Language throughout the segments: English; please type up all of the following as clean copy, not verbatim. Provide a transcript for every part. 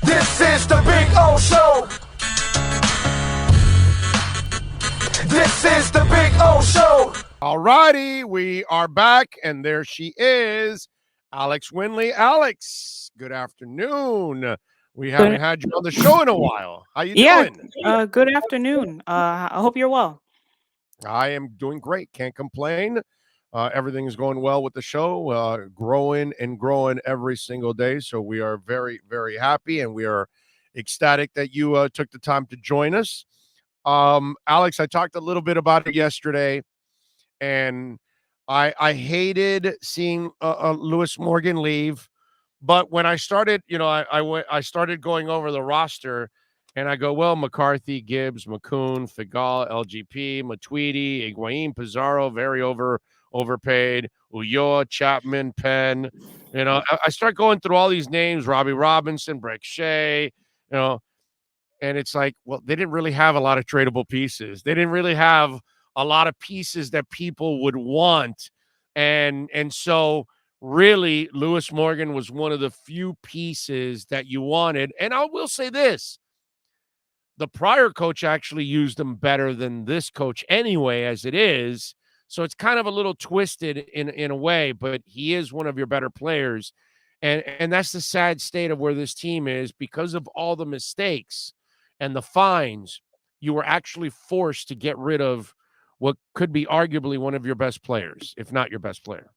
This is the Big O Show. This is the Big O Show. All righty, we are back, and there she is, Alex Windley. Alex, good afternoon. We haven't had you on the show in a while. How you Yeah, doing? good afternoon. I hope you're well. I am doing great. Can't complain. Everything is going well with the show, growing and growing every single day. So we are very, very happy, and we are ecstatic that you took the time to join us. Alex, I talked a little bit about it yesterday, and I hated seeing Lewis Morgan leave. But when I started, I started going over the roster, and I go, well, McCarthy, Gibbs, McCoon, Figal, LGP, Matuidi, Higuain, Pizarro, very overpaid, Ulloa, Chapman, Penn. I start going through all these names, Robbie Robinson, Breck Shea, and it's like, well, they didn't really have a lot of tradable pieces. They didn't really have a lot of pieces that people would want. And so really Lewis Morgan was one of the few pieces that you wanted. And I will say this, the prior coach actually used them better than this coach anyway, as it is. So it's kind of a little twisted in a way, but he is one of your better players. And that's the sad state of where this team is because of all the mistakes and the fines. You were actually forced to get rid of what could be arguably one of your best players, if not your best player.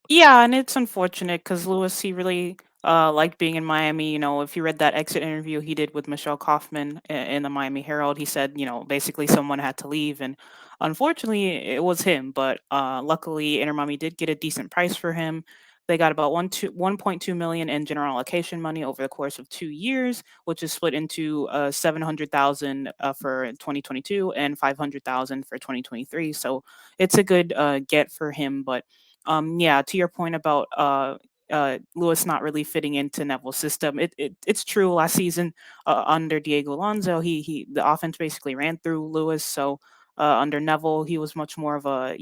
Yeah, and it's unfortunate because Lewis, he really liked being in Miami. If you read that exit interview he did with Michelle Kaufman in the Miami Herald, he said, basically someone had to leave, and unfortunately it was him. But luckily, Inter Miami did get a decent price for him. They got about 1.2 million in general allocation money over the course of 2 years, which is split into 700,000 for 2022 and 500,000 for 2023. So it's a good get for him, but yeah, to your point about Lewis not really fitting into Neville's system, it's true. Last season, under Diego Alonso, he the offense basically ran through Lewis. So under Neville, he was much more of a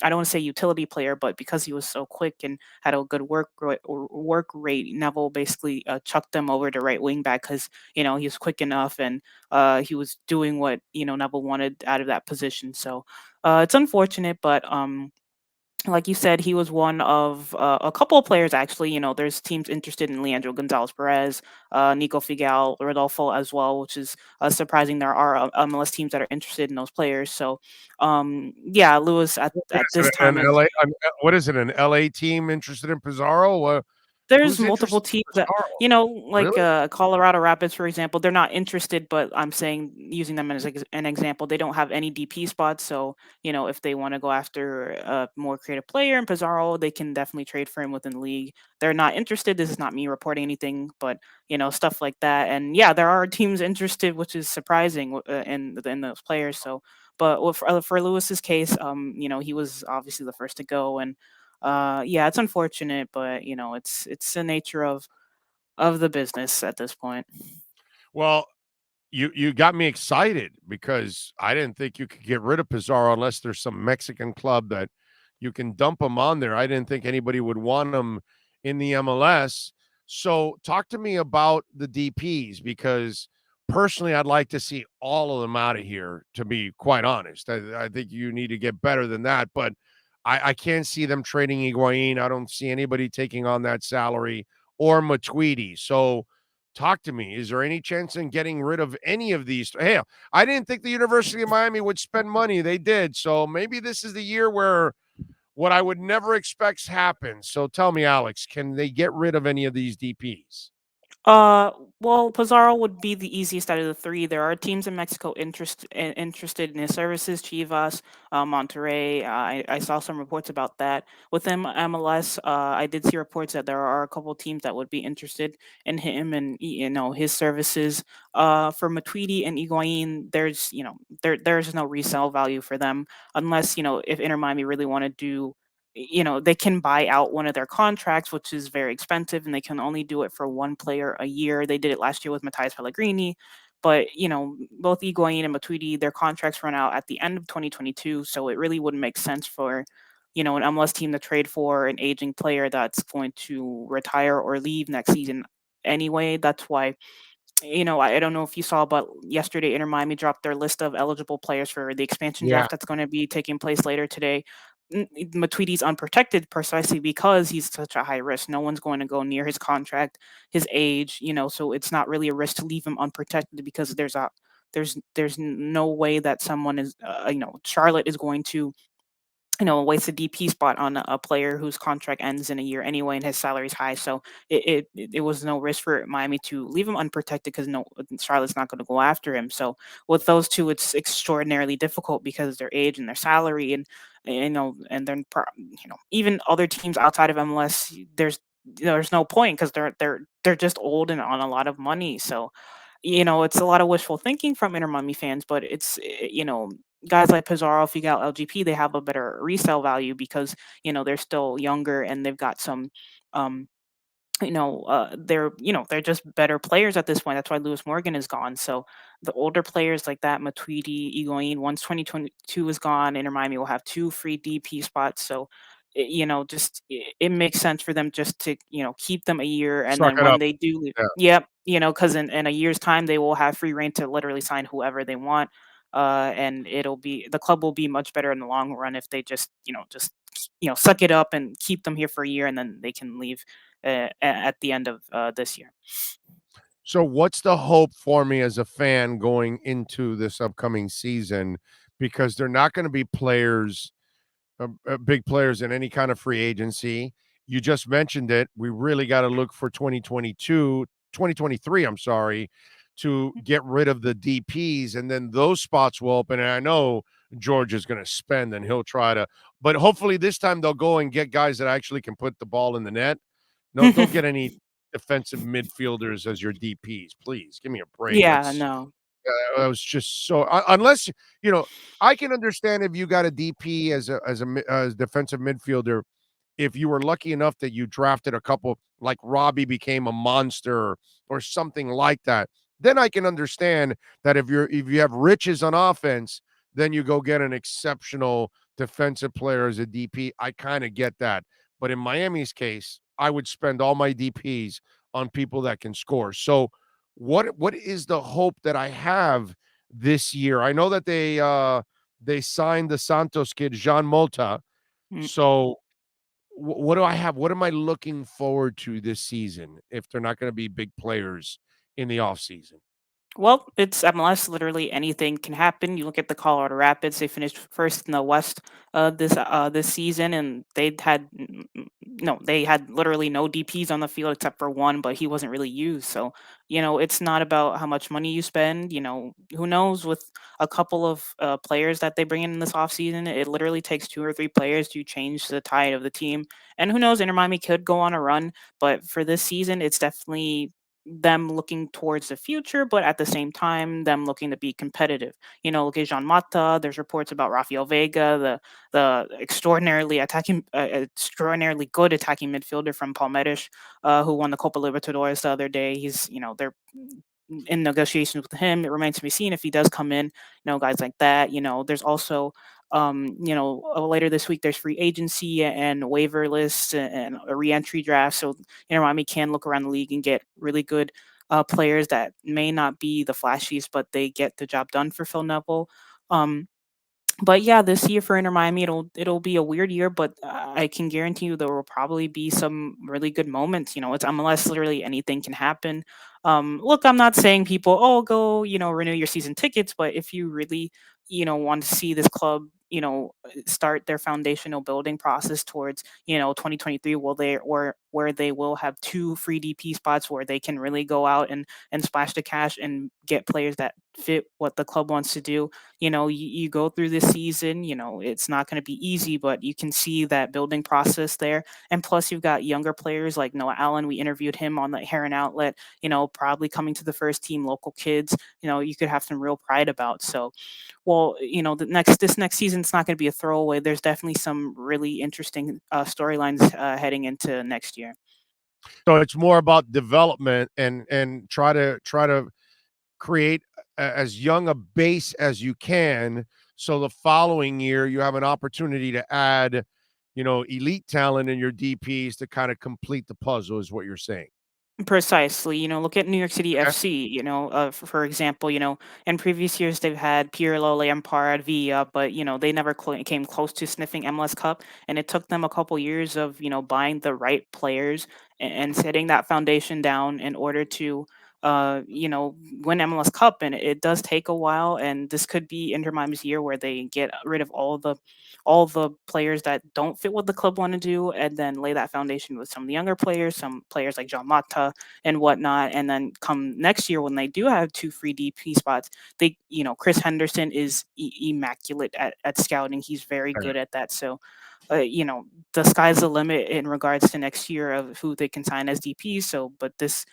I don't want to say utility player, but because he was so quick and had a good work rate, Neville basically chucked him over to right wing back because he was quick enough and he was doing what Neville wanted out of that position. So it's unfortunate, but like you said, he was one of a couple of players. Actually, there's teams interested in Leandro Gonzalez Perez, Nico Figal, Rodolfo as well, which is surprising. There are MLS teams that are interested in those players. So, yeah, Lewis What at is this it, an time is LA? What is it? An LA team interested in Pizarro? there's Who's multiple interested teams in that Pizarro? like Really? Colorado Rapids, for example. They're not interested, but I'm saying using them as an example, they don't have any DP spots. So if they want to go after a more creative player in Pizarro, they can definitely trade for him within the league. They're not interested. This is not me reporting anything, but stuff like that. And yeah, there are teams interested, which is surprising in those players. So, but for Lewis's case, he was obviously the first to go, and yeah, it's unfortunate, but it's the nature of the business at this point. Well, you got me excited because I didn't think you could get rid of Pizarro unless there's some Mexican club that you can dump him on there. I didn't think anybody would want him in the MLS. So talk to me about the DPs because personally, I'd like to see all of them out of here, to be quite honest. I think you need to get better than that, but I can't see them trading Higuain. I don't see anybody taking on that salary or Matuidi. So talk to me. Is there any chance in getting rid of any of these? Hey, I didn't think the University of Miami would spend money. They did. So maybe this is the year where what I would never expect happens. So tell me, Alex, can they get rid of any of these DPs? Uh, well, Pizarro would be the easiest out of the three. There are teams in Mexico interested in his services, Chivas, Monterrey. I saw some reports about that. Within MLS, I did see reports that there are a couple teams that would be interested in him and his services. For Matuidi and Higuain, there's no resale value for them unless if Inter Miami really want to do they can buy out one of their contracts, which is very expensive, and they can only do it for one player a year. They did it last year with Matthias Pellegrini, but both Higuain and Matuidi, their contracts run out at the end of 2022, so it really wouldn't make sense for an MLS team to trade for an aging player that's going to retire or leave next season. anyway. That's why, I don't know if you saw, but yesterday Inter Miami dropped their list of eligible players for the expansion Yeah. draft that's going to be taking place later today. Matuidi's unprotected precisely because he's such a high risk. No one's going to go near his contract, his age, so it's not really a risk to leave him unprotected because there's no way that someone is, Charlotte is going to, waste a DP spot on a player whose contract ends in a year anyway, and his salary's high. So it was no risk for Miami to leave him unprotected because no, Charlotte's not going to go after him. So with those two, it's extraordinarily difficult because of their age and their salary, and then even other teams outside of MLS, there's no point because they're just old and on a lot of money. So it's a lot of wishful thinking from Inter Miami fans, but guys like Pizarro, Figal, LGP, they have a better resale value because they're still younger and they've got some, um, they're just better players at this point. That's why Lewis Morgan is gone. So the older players like that, Matuidi, Higuain, once 2022 is gone, Inter Miami will have two free DP spots. So it makes sense for them just to keep them a year, and Suck then it when up. they do leave, Yeah. yep, because in a year's time they will have free reign to literally sign whoever they want, and the club will be much better in the long run if they just suck it up and keep them here for a year, and then they can leave at the end of this year. So what's the hope for me as a fan going into this upcoming season? Because they're not going to be big players in any kind of free agency. You just mentioned it. We really got to look for 2023, I'm sorry, to get rid of the DPs, and then those spots will open. And I know George is going to spend and he'll try to, but hopefully this time they'll go and get guys that actually can put the ball in the net. No, don't get any defensive midfielders as your DPs, please. Give me a break. Yeah, no. That was just so unless I can understand if you got a DP as defensive midfielder, if you were lucky enough that you drafted a couple, like Robbie became a monster or something like that, then I can understand that if you have riches on offense, then you go get an exceptional defensive player as a DP. I kind of get that. But in Miami's case, I would spend all my DPs on people that can score. So what is the hope that I have this year? I know that they signed the Santos kid, Jean Mota. Mm. So what do I have? What am I looking forward to this season if they're not going to be big players in the offseason? Well, it's MLS. Literally anything can happen. You look at the Colorado Rapids; they finished first in the West this season, and they had literally no DPS on the field except for one, but he wasn't really used. So it's not about how much money you spend. Who knows with a couple of players that they bring in this offseason, it literally takes two or three players to change the tide of the team. And who knows, Inter Miami could go on a run, but for this season, it's definitely them looking towards the future, but at the same time, them looking to be competitive. Look at Jean Mata. There's reports about Rafael Vega, the extraordinarily good attacking midfielder from Palmeiras, who won the Copa Libertadores the other day. They're in negotiations with him. It remains to be seen if he does come in. Guys like that. There's also later this week there's free agency and waiver lists and a reentry draft. So Miami can look around the league and get really good players that may not be the flashiest, but they get the job done for Phil Neville. But yeah, this year for Inter Miami, it'll be a weird year, but I can guarantee you there will probably be some really good moments. It's MLS, literally anything can happen. Look, I'm not saying people, oh, go, renew your season tickets, but if you really, want to see this club, start their foundational building process towards, 2023, where they will have two free DP spots where they can really go out and splash the cash and get players that fit what the club wants to do. You go through this season, it's not going to be easy, but you can see that building process there. And plus, you've got younger players like Noah Allen. We interviewed him on the Heron outlet, probably coming to the first team, local kids, you could have some real pride about. So, well, this next season's not going to be a throwaway. There's definitely some really interesting storylines heading into next year. So it's more about development and try to create as young a base as you can, so the following year you have an opportunity to add elite talent in your DPs to kind of complete the puzzle, is what you're saying. Precisely. Look at New York City Okay. FC. For example, in previous years they've had Pirlo, Lampard, Villa, but they never came close to sniffing MLS Cup, and it took them a couple years of buying the right players and setting that foundation down in order to win MLS Cup, and it does take a while. And this could be Inter Miami's year where they get rid of all the players that don't fit what the club want to do, and then lay that foundation with some of the younger players, some players like John Mata and whatnot. And then come next year when they do have two free DP spots, Chris Henderson is immaculate at scouting. He's very good at that. So, uh, you know, the sky's the limit in regards to next year of who they can sign as DPs. So, but this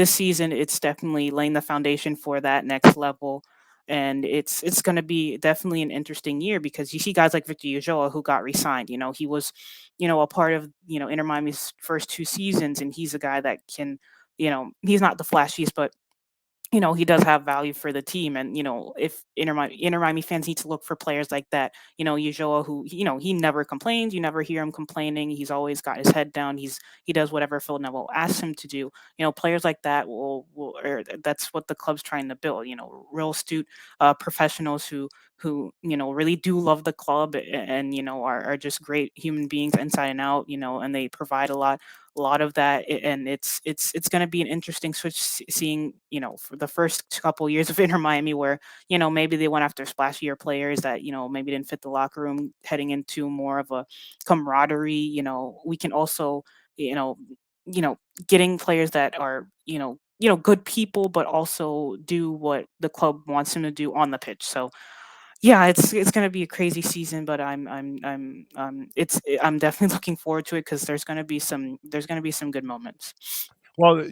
season, it's definitely laying the foundation for that next level. And it's going to be definitely an interesting year because you see guys like Victor Ulloa who got re-signed. He was, a part of Inter Miami's first two seasons, and he's a guy that can, he's not the flashiest, but he does have value for the team. And, if Inter Miami fans need to look for players like that, Ulloa, who, he never complains. You never hear him complaining. He's always got his head down. He does whatever Phil Neville asks him to do. Players like that that's what the club's trying to build, real astute professionals who, really do love the club and, are just great human beings inside and out, and they provide a lot of that. And it's going to be an interesting switch seeing for the first couple years of Inter Miami where maybe they went after splashier players that maybe didn't fit the locker room, heading into more of a camaraderie. We can also you know you know getting players that are good people but also do what the club wants them to do on the pitch. So yeah, it's gonna be a crazy season, but I'm definitely looking forward to it because there's gonna be some good moments. Well,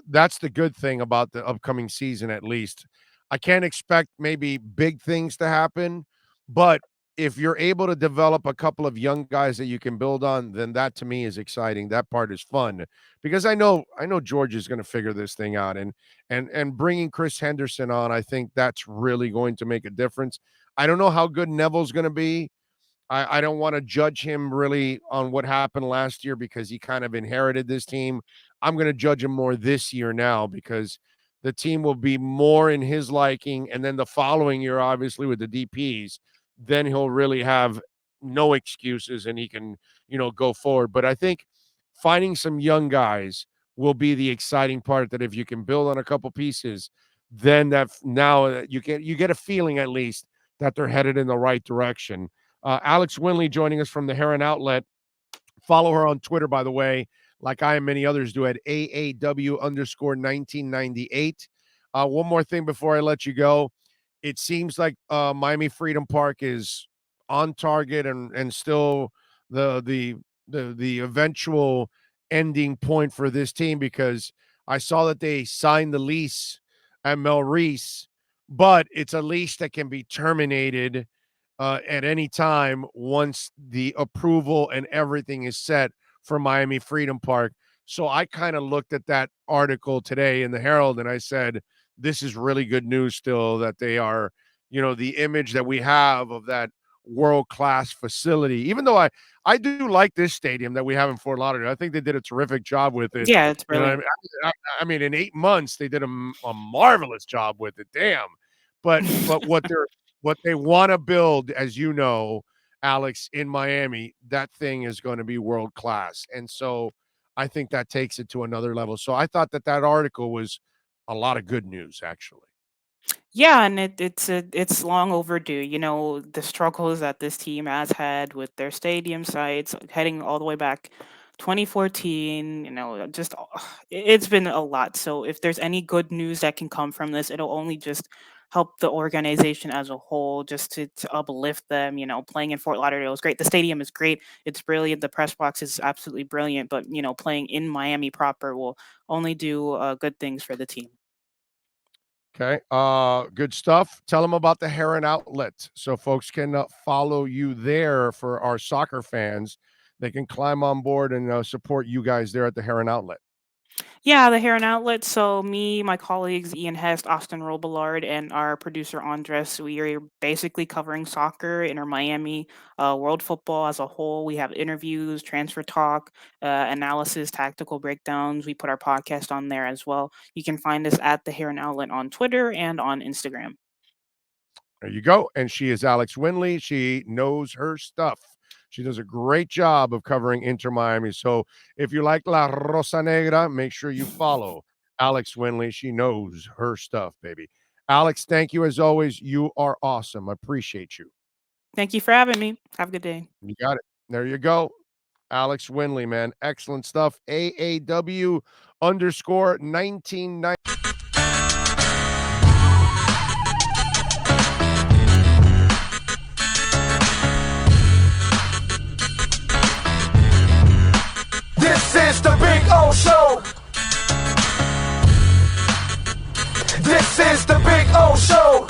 that's the good thing about the upcoming season, at least. I can't expect maybe big things to happen, but if you're able to develop a couple of young guys that you can build on, then that to me is exciting. That part is fun because I know George is going to figure this thing out, and bringing Chris Henderson on, I think that's really going to make a difference. I don't know how good Neville's going to be. I don't want to judge him really on what happened last year because he kind of inherited this team. I'm going to judge him more this year now because the team will be more in his liking. And then the following year, obviously, with the DPs, then he'll really have no excuses and he can, go forward. But I think finding some young guys will be the exciting part that if you can build on a couple pieces, then now you get a feeling at least that they're headed in the right direction. Alex Windley joining us from the Heron Outlet. Follow her on Twitter, by the way, like I and many others do at AAW_1998. One more thing before I let you go. It seems like Miami Freedom Park is on target and still the eventual ending point for this team because I saw that they signed the lease at Mel Reese, but it's a lease that can be terminated at any time once the approval and everything is set for Miami Freedom Park. So I kind of looked at that article today in the Herald and I said, this is really good news still that they are, the image that we have of that world class facility. Even though I do like this stadium that we have in Fort Lauderdale. I think they did a terrific job with it. Yeah, it's You know, what I brilliant. mean, I mean, in 8 months they did a marvelous job with it. Damn, but what they want to build, as you know, Alex, in Miami, that thing is going to be world class. And so I think that takes it to another level. So I thought that article was a lot of good news, actually. Yeah, and it's long overdue. The struggles that this team has had with their stadium sites heading all the way back 2014, just it's been a lot. So if there's any good news that can come from this, it'll only just help the organization as a whole, just to uplift them. Playing in Fort Lauderdale is great. The stadium is great. It's brilliant. The press box is absolutely brilliant. But playing in Miami proper will only do good things for the team. Okay. Good stuff. Tell them about the Heron Outlet so folks can follow you there for our soccer fans. They can climb on board and support you guys there at the Heron Outlet. Yeah, the Heron outlet. So me, my colleagues Ian Hest, Austin Robillard, and our producer Andres, we are basically covering soccer, Inter Miami, world football as a whole. We have interviews, transfer talk, analysis, tactical breakdowns. We put our podcast on there as well. You can find us at the Heron outlet on Twitter and on Instagram. There you go. And she is Alex Windley. She knows her stuff. She does a great job of covering Inter Miami. So if you like La Rosa Negra, make sure you follow Alex Windley. She knows her stuff, baby. Alex, thank you as always. You are awesome. I appreciate you. Thank you for having me. Have a good day. You got it. There you go. Alex Windley, man. Excellent stuff. AAW _ 1990. This is the Big O Show. This is the Big O Show.